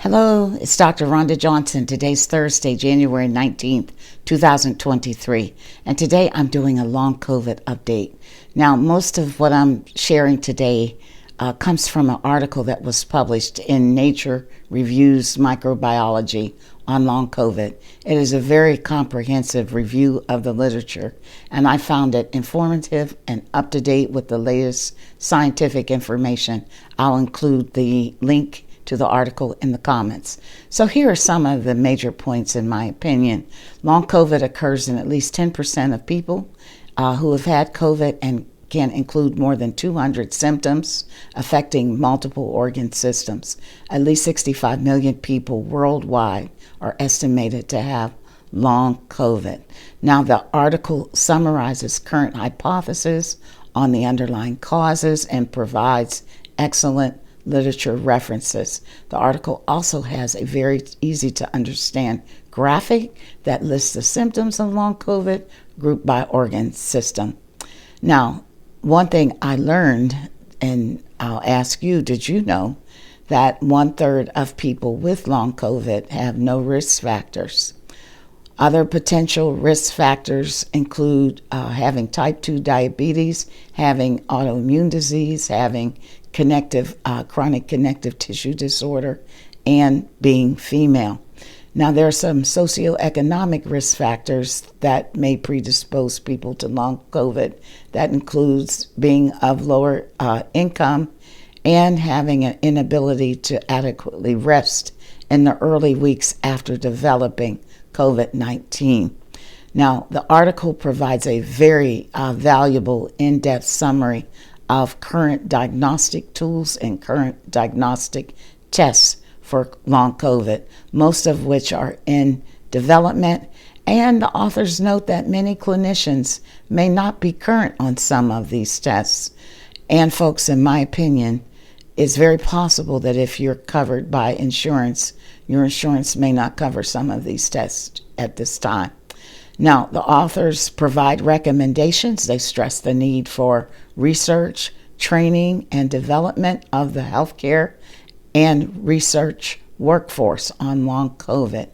Hello, it's Dr. Rhonda Johnson. Today's Thursday, January 19th, 2023. And today I'm doing a long COVID update. Now, most of what I'm sharing today comes from an article that was published in Nature Reviews Microbiology on long COVID. It is a very comprehensive review of the literature, and I found it informative and up to date with the latest scientific information. I'll include the link to the article in the comments. So here are some of the major points in my opinion. Long COVID occurs in at least 10% of people who have had COVID and can include more than 200 symptoms affecting multiple organ systems. At least 65 million people worldwide are estimated to have long COVID. Now, the article summarizes current hypotheses on the underlying causes and provides excellent literature references. The article also has a very easy to understand graphic that lists the symptoms of long COVID grouped by organ system. Now, one thing I learned, and I'll ask you, did you know that 1/3 of people with long COVID have no risk factors? Other potential risk factors include having type 2 diabetes, having autoimmune disease, having chronic connective tissue disorder, and being female. Now, there are some socioeconomic risk factors that may predispose people to long COVID. That includes being of lower income and having an inability to adequately rest in the early weeks after developing COVID-19. Now, the article provides a very valuable in-depth summary of current diagnostic tools and current diagnostic tests for long COVID, most of which are in development. And the authors note that many clinicians may not be current on some of these tests. And folks, in my opinion, it's very possible that if you're covered by insurance, your insurance may not cover some of these tests at this time. Now, the authors provide recommendations. They stress the need for research, training, and development of the healthcare and research workforce on long COVID.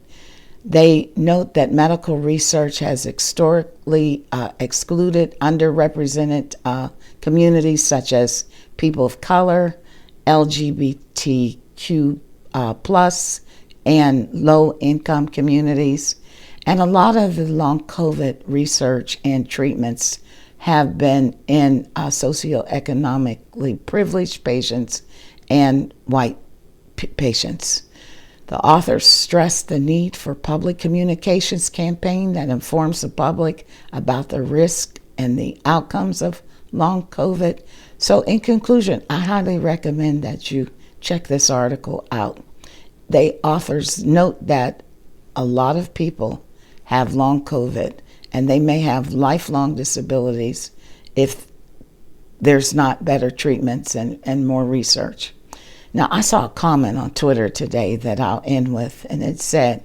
They note that medical research has historically excluded underrepresented communities such as people of color, LGBTQ plus, and low-income communities. And a lot of the long COVID research and treatments have been in socioeconomically privileged patients and white patients. The authors stress the need for public communications campaign that informs the public about the risk and the outcomes of long COVID. So in conclusion, I highly recommend that you check this article out. The authors note that a lot of people have long COVID and they may have lifelong disabilities if there's not better treatments and more research. Now, I saw a comment on Twitter today that I'll end with, and it said,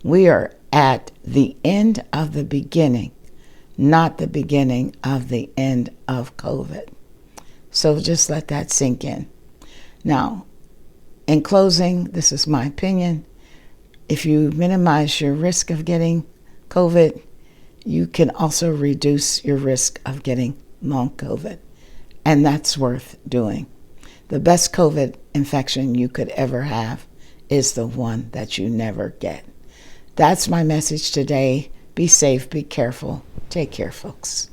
"We are at the end of the beginning, not the beginning of the end of COVID." So just let that sink in. Now, in closing, this is my opinion. If you minimize your risk of getting COVID, you can also reduce your risk of getting long COVID, and that's worth doing. The best COVID infection you could ever have is the one that you never get. That's my message today. Be safe, be careful. Take care, folks.